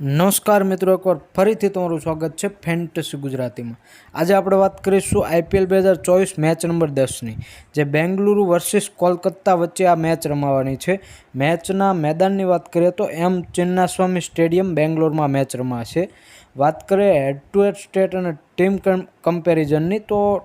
નમસ્કાર મિત્રો, એકવાર ફરીથી તમારું સ્વાગત છે ફેન્ટસી ગુજરાતીમાં. આજે આપણે વાત કરીશું IPL 2024 મેચ નંબર 10ની, જે બેંગલુરુ વર્સિસ કોલકાતા વચ્ચે આ મેચ રમાવાની છે. મેચના મેદાનની વાત કરીએ તો ચિન્નાસ્વામી સ્ટેડિયમ બેંગ્લોરમાં મેચ રમાશે. વાત કરીએ હેડ ટુ હેડ સ્ટેટ અને ટીમ કમ્પેરિઝનની, તો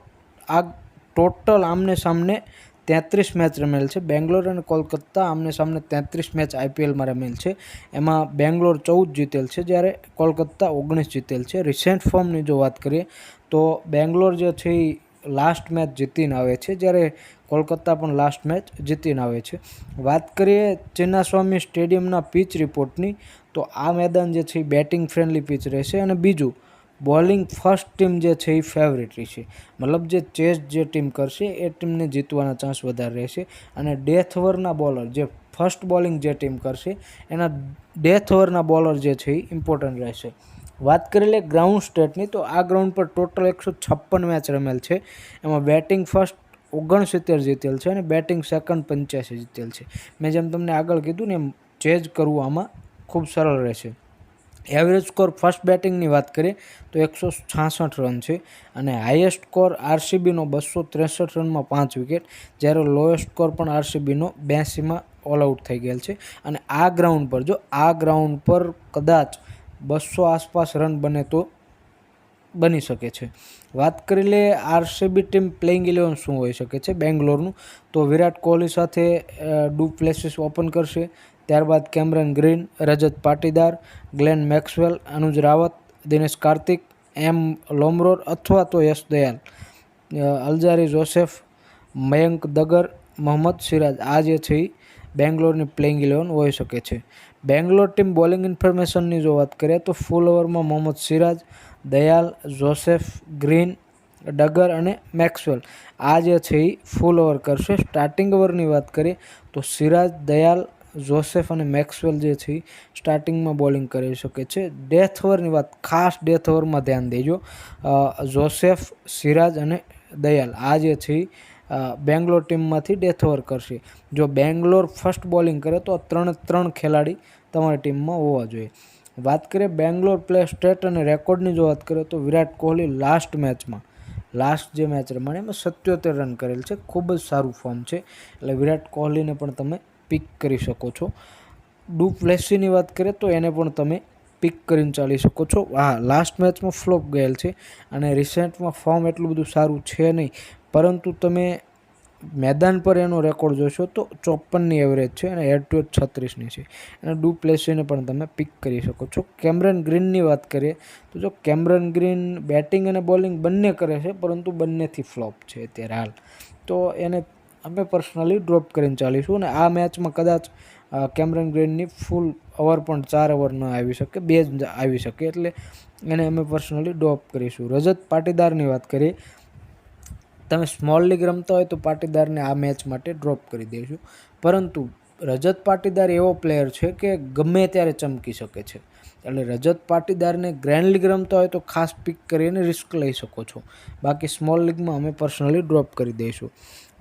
આ ટોટલ આમને સામને 33 મેચ રમેલ છે. બેંગ્લોર અને કોલકાતા આમને સામને 33 મેચ IPLમાં રમેલ છે. એમાં બેંગ્લોર 14 જીતેલ છે, જ્યારે કોલકાતા 19 જીતેલ છે. રિસેન્ટ ફોર્મની જો વાત કરીએ તો બેંગ્લોર જે છે એ લાસ્ટ મેચ જીતીને આવે છે, જ્યારે કોલકાતા પણ લાસ્ટ મેચ જીતીને આવે છે. વાત કરીએ ચિન્નાસ્વામી સ્ટેડિયમના પિચ રિપોર્ટની, તો આ મેદાન જે છે એ બેટિંગ ફ્રેન્ડલી પિચ રહેશે. અને બીજું, બોલિંગ ફર્સ્ટ ટીમ જે છે એ ફેવરેટ રહેશે. મતલબ જે ચેસ જે ટીમ કરશે એ ટીમને જીતવાના ચાન્સ વધારે રહેશે. અને ડેથ ઓવરના બોલર, જે ફર્સ્ટ બોલિંગ જે ટીમ કરશે એના ડેથ ઓવરના બોલર જે છે એ ઇમ્પોર્ટન્ટ રહેશે. વાત કરી લે ગ્રાઉન્ડ સ્ટેટની, તો આ ગ્રાઉન્ડ પર ટોટલ 156 મેચ રમેલ છે. એમાં બેટિંગ ફર્સ્ટ 69 જીતેલ છે અને બેટિંગ સેકન્ડ 85 જીતેલ છે. મેં જેમ તમને આગળ કીધું ને, એમ ચેઝ કરવું આમાં ખૂબ સરળ રહેશે. એવરેજ સ્કોર ફર્સ્ટ બેટિંગની વાત કરીએ તો 166 રન છે, અને હાઈએસ્ટ સ્કોર RCBનો 263 રનમાં 5 વિકેટ, જ્યારે લોએસ્ટ સ્કોર પણ RCBનો 82માં ઓલ આઉટ થઈ ગયેલ છે. અને આ ગ્રાઉન્ડ પર કદાચ 200 આસપાસ રન બને તો બની શકે છે. વાત કરી લે RCB ટીમ પ્લેઇંગ 11 શું હોઈ શકે છે બેંગ્લોરનું, તો વિરાટ કોહલી સાથે ડુ પ્લેસિસ ઓપન કરશે. ત્યારબાદ કેમરન ગ્રીન, રજત પાટીદાર, ગ્લેન મેક્સવેલ, અનુજ રાવત, દિનેશ કાર્તિક, M. લોમરોર અથવા તો યશ દયાલ, અલ્જારી જોસેફ, મયંક દગર, મોહમ્મદ સિરાજ, આ જે છે એ બેંગ્લોરની પ્લેઇંગ 11 હોઈ શકે છે. બેંગ્લોર ટીમ બોલિંગ ઇન્ફોર્મેશનની જો વાત કરીએ તો ફૂલ ઓવરમાં મોહમ્મદ સિરાજ, દયાલ, જોસેફ, ગ્રીન, ડગર અને મેક્સવેલ, આ જે છે એ ફૂલ ઓવર કરશે. સ્ટાર્ટિંગ ઓવરની વાત કરીએ તો સિરાજ, દયાલ, જોસેફ અને મેક્સવેલ જે છે એ સ્ટાર્ટિંગમાં બોલિંગ કરી શકે છે. ડેથ ઓવરની વાત, ખાસ ડેથ ઓવરમાં ધ્યાન દેજો. જોસેફ, સિરાજ અને દયાલ, આ જે છે એ બેંગ્લોર ટીમમાંથી ડેથ ઓવર કરશે. જો બેંગ્લોર ફર્સ્ટ બોલિંગ કરે તો 3 ખેલાડી તમારી ટીમમાં હોવા જોઈએ. વાત કરીએ બેંગ્લોર પ્લે સ્ટેટ અને રેકોર્ડની જો વાત કરીએ તો વિરાટ કોહલી લાસ્ટ જે મેચ રમાણી એમાં 77 રન કરેલ છે. ખૂબ જ સારું ફોર્મ છે, એટલે વિરાટ કોહલીને પણ તમે પિક કરી શકો છો. ડુ પ્લેસીની વાત કરીએ તો એને પણ તમે પિક કરીને ચાલી શકો છો. હા, લાસ્ટ મેચમાં ફ્લોપ ગયેલ છે અને રિસેન્ટમાં ફોર્મ એટલું બધું સારું છે નહીં, પરંતુ તમે મેદાન પર એનો રેકોર્ડ જોશો તો 54ની એવરેજ છે અને હેડ ટુ હેડ 36ની છે. અને ડુ પ્લેસીને પણ તમે પિક કરી શકો છો. કેમરન ગ્રીનની વાત કરીએ તો જો કેમરન ગ્રીન બેટિંગ અને બોલિંગ બંને કરે છે, પરંતુ બંનેથી ફ્લોપ છે અત્યારે હાલ, તો એને અમે પર્સનલી ડ્રોપ કરીને ચાલીશું. અને આ મેચમાં કદાચ કેમરન ગ્રીનની ફૂલ ઓવર પણ 4 ઓવર ન આવી શકે, 2 જ આવી શકે, એટલે એને અમે પર્સનલી ડ્રોપ કરીશું. રજત પાટીદારની વાત કરીએ, તમે સ્મોલ લીગ રમતા હોય તો પાટીદારને આ મેચ માટે ડ્રોપ કરી દઈશું, પરંતુ રજત પાટીદાર એવો પ્લેયર છે કે ગમે ત્યારે ચમકી શકે છે, એટલે રજત પાટીદારને ગ્રેન્ડ લીગ રમતા હોય તો ખાસ પિક કરીને રિસ્ક લઈ શકો છો. બાકી સ્મોલ લીગમાં અમે પર્સનલી ડ્રોપ કરી દઈશું.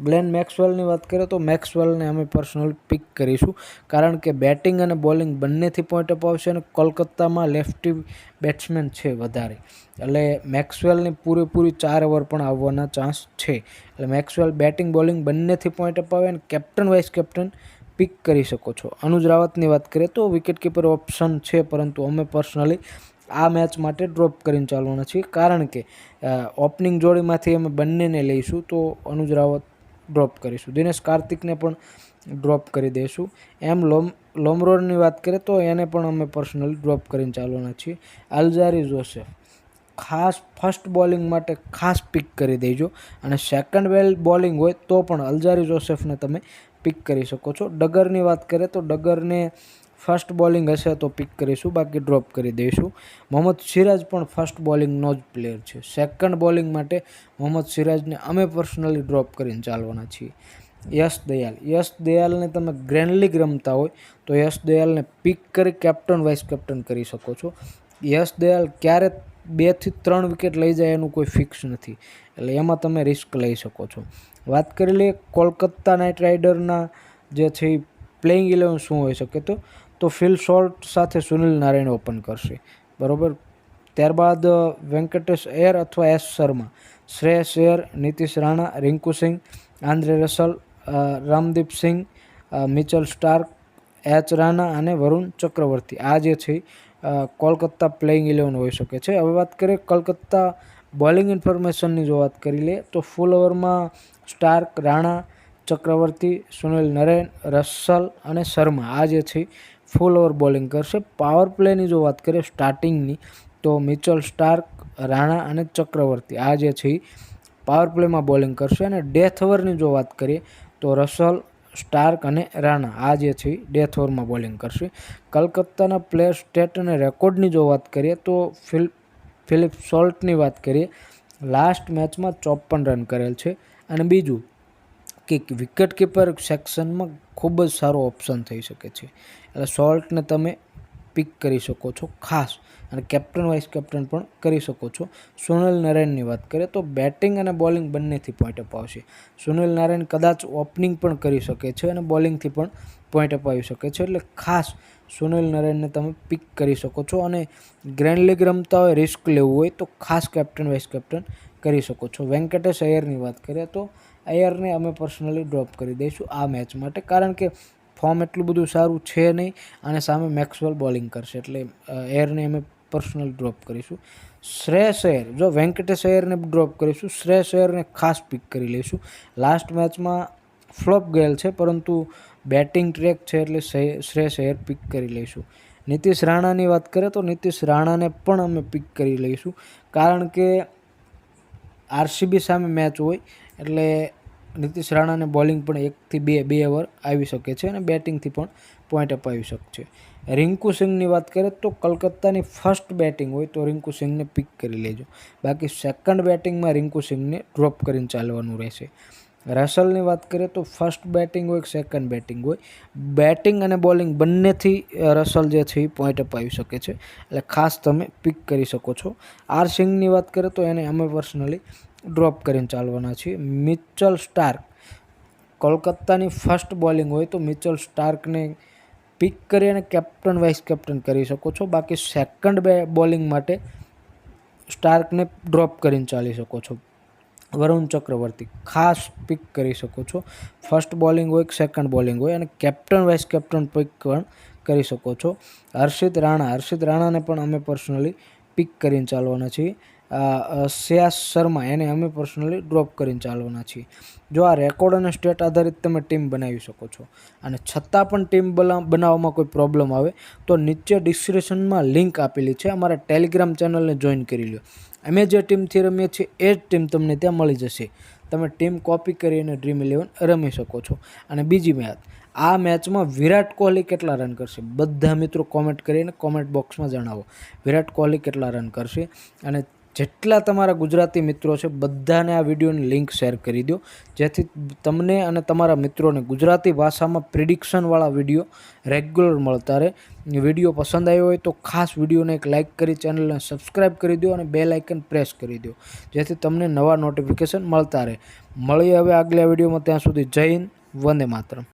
ગ્લેન મેક્સવેલની વાત કરીએ તો મેક્સવેલને અમે પર્સનલી પિક કરીશું, કારણ કે બેટિંગ અને બોલિંગ બંનેથી પોઈન્ટ અપ આવશે અને કોલકાતામાં લેફ્ટી બેટ્સમેન છે વધારે, એટલે મેક્સવેલની પૂરેપૂરી 4 ઓવર પણ આવવાના ચાન્સ છે. એટલે મેક્સવેલ બેટિંગ બોલિંગ બંનેથી પોઈન્ટ અપ આવે અને કેપ્ટન વાઇસ કેપ્ટન પિક કરી શકો છો. અનુજ રાવતની વાત કરીએ તો વિકેટ કીપર ઓપ્શન છે, પરંતુ અમે પર્સનલી આ મેચ માટે ડ્રોપ કરીને ચાલવાના છીએ, કારણ કે ઓપનિંગ જોડીમાંથી અમે બંનેને લઈશું તો અનુજ રાવત ડ્રોપ કરીશું. દિનેશ કાર્તિકને પણ ડ્રોપ કરી દઈશું. લોમરોરની વાત કરીએ તો એને પણ અમે પર્સનલી ડ્રોપ કરીને ચાલવાના છીએ. અલ્જારી જોસેફ ખાસ ફર્સ્ટ બોલિંગ માટે ખાસ પિક કરી દેજો, અને સેકન્ડ બોલિંગ હોય તો પણ અલ્જારી જોસેફને તમે પિક કરી શકો છો. ડગરની વાત કરીએ તો ડગરને ફર્સ્ટ બોલિંગ હશે તો પિક કરીશું, બાકી ડ્રોપ કરી દઈશું. મોહમ્મદ સિરાજ પણ ફર્સ્ટ બોલિંગનો જ પ્લેયર છે. સેકન્ડ બોલિંગ માટે મોહમ્મદ સિરાજને અમે પર્સનલી ડ્રોપ કરીને ચાલવાના છીએ. યશ દયાલને તમે ગ્રેન્ડ લીગ રમતા હોય તો યશ દયાલને પિક કરી કેપ્ટન વાઇસ કેપ્ટન કરી શકો છો. યશ દયાલ ક્યારે 2 થી 3 વિકેટ લઈ જાય એનું કોઈ ફિક્સ નથી, એટલે એમાં તમે રિસ્ક લઈ શકો છો. વાત કરી લઈએ કોલકાતા નાઇટ રાઇડરના જે છે એ પ્લેઇંગ 11 શું હોઈ શકે, તો તો ફિલ શોર્ટ સાથે સુનિલ નારાયણ ઓપન કરશે, બરાબર. ત્યારબાદ વેંકટેશ અય્યર અથવા એસ શર્મા, શ્રેયસ અય્યર, નીતિશ રાણા, રિંકુ સિંહ, આંદ્રે રસલ, રામદીપ સિંહ, મિચેલ સ્ટાર્ક, એચ રાણા અને વરુણ ચક્રવર્તી. આ જે છે કોલકાતા પ્લેઇંગ 11 હોઈ શકે છે. હવે વાત કરીએ કલકત્તા બોલિંગ ઇન્ફોર્મેશનની. જો વાત કરી લે તો ફૂલ ઓવરમાં સ્ટાર્ક, રાણા, ચક્રવર્તી, સુનિલ નરેન, રસલ અને શર્મા આ જે છે ફૂલ ઓવર બોલિંગ કરશે. પાવર પ્લેની જો વાત કરીએ સ્ટાર્ટિંગની, તો મિચેલ સ્ટાર્ક, રાણા અને ચક્રવર્તી આ જે છે પાવર પ્લેમાં બોલિંગ કરશે. અને ડેથ ઓવરની જો વાત કરીએ તો રસલ, સ્ટાર્ક અને રાણા આ જે છે ડેથ ઓવરમાં બોલિંગ કરશે. કલકત્તાના પ્લેયર સ્ટેટ અને રેકોર્ડની જો વાત કરીએ તો ફિલિપ સોલ્ટની વાત કરીએ, લાસ્ટ મેચમાં 54 રન કરેલ છે. અને બીજું કે વિકેટ કીપર સેક્શનમાં ખૂબ જ સારો ઓપ્શન થઈ શકે છે, એટલે સોલ્ટને તમે પિક કરી શકો છો ખાસ, અને કેપ્ટન વાઇસ કેપ્ટન પણ કરી શકો છો. સુનિલ નારાયણની વાત કરીએ તો બેટિંગ અને બોલિંગ બંનેથી પોઈન્ટ અપ આવશે. સુનિલ નારાયણ કદાચ ઓપનિંગ પણ કરી શકે છે અને બોલિંગથી પણ પોઈન્ટ અપ આવી શકે છે, એટલે ખાસ સુનિલ નારાયણને તમે પિક કરી શકો છો. અને ગ્રેન્ડ લીગ રમતા હોય, રિસ્ક લેવું હોય તો ખાસ કેપ્ટન વાઇસ કેપ્ટન કરી શકો છો. વેંકટેશ અય્યરની વાત કરીએ તો અય્યરને અમે પર્સનલી ડ્રોપ કરી દઈશું આ મેચ માટે, કારણ કે ફોર્મ એટલું બધું સારું છે નહીં અને સામે મેક્સવેલ બોલિંગ કરશે, એટલે અય્યરને અમે પર્સનલ ડ્રોપ કરીશું. શ્રેયસ અય્યર, જો વેંકટેશ અય્યરને ડ્રોપ કરીશું, શ્રેયસ અય્યરને ખાસ પિક કરી લઈશું. લાસ્ટ મેચમાં ફ્લોપ ગયેલ છે, પરંતુ બેટિંગ ટ્રેક છે એટલે શ્રેયસ અય્યર પિક કરી લઈશું. નીતિશ રાણાની વાત કરીએ તો નીતિશ રાણાને પણ અમે પિક કરી લઈશું, કારણ કે આરસીબી સામે મેચ હોય એટલે નીતિશ રાણાને બોલિંગ પણ 1 થી 2 ઓવર આવી શકે છે અને બેટિંગથી પણ પોઈન્ટ અપ આવી શકે છે. રિંકુ સિંહની વાત કરીએ તો કલકત્તાની ફર્સ્ટ બેટિંગ હોય તો રિંકુ સિંહને પિક કરી લેજો, બાકી સેકન્ડ બેટિંગમાં રિંકુ સિંહને ડ્રોપ કરીને ચાલવાનું રહેશે. રસલની વાત કરીએ તો ફર્સ્ટ બેટિંગ હોય કે સેકન્ડ બેટિંગ હોય, બેટિંગ અને બોલિંગ બંનેથી રસલ જે છે એ પોઈન્ટ અપ આવી શકે છે, એટલે ખાસ તમે પિક કરી શકો છો. આર સિંઘની વાત કરીએ તો એને અમે પર્સનલી ડ્રોપ કરીને ચાલવાના છીએ. મિચેલ સ્ટાર્ક, કોલકાતાની ફર્સ્ટ બોલિંગ હોય તો મિચેલ સ્ટાર્કને પિક કરી અને કેપ્ટન વાઇસ કેપ્ટન કરી શકો છો, બાકી સેકન્ડ બોલિંગ માટે સ્ટાર્કને ડ્રોપ કરીને ચાલી શકો છો. વરુણ ચક્રવર્તી ખાસ પિક કરી શકો છો, ફર્સ્ટ બોલિંગ હોય કે સેકન્ડ બોલિંગ હોય, અને કેપ્ટન વાઇસ કેપ્ટન પિક પણ કરી શકો છો. હર્ષિત રાણાને પણ અમે પર્સનલી પિક કરીને ચાલવાના છીએ. શ્રેયસ શર્મા એને અમે પર્સનલી ડ્રોપ કરીને ચાલવાના છીએ. જો આ રેકોર્ડ અને સ્ટેટ આધારિત તમે ટીમ બનાવી શકો છો, અને છતાં પણ ટીમ બનાવવામાં કોઈ પ્રોબ્લેમ આવે તો નીચે ડિસ્ક્રિપ્શનમાં લિંક આપેલી છે, અમારા ટેલિગ્રામ ચેનલને જોઈન કરી લો. અમે જે ટીમથી રમીએ છીએ એ જ ટીમ તમને ત્યાં મળી જશે, તમે ટીમ કોપી કરીને ડ્રીમ 11 રમી શકો છો. અને બીજી વાત, આ મેચમાં વિરાટ કોહલી કેટલા રન કરશે બધા મિત્રો કોમેન્ટ કરીને કોમેન્ટ બોક્સમાં જણાવો. વિરાટ કોહલી કેટલા રન કરશે, અને જેટલા તમારા ગુજરાતી મિત્રો છે બધાને આ વિડીયોની લિંક શેર કરી દો, જેથી તમને અને તમારા મિત્રોને ગુજરાતી ભાષામાં પ્રિડિક્શનવાળા વિડીયો રેગ્યુલર મળતા રહે. વિડીયો પસંદ આવ્યો હોય તો ખાસ વિડીયોને એક લાઇક કરી ચેનલને સબસ્ક્રાઈબ કરી દો અને બેલ આઇકન પ્રેસ કરી દો, જેથી તમને નવા નોટિફિકેશન મળતા રહે. મળીએ હવે આગલા વિડીયોમાં, ત્યાં સુધી જય હિન્દ, વંદે માતરમ.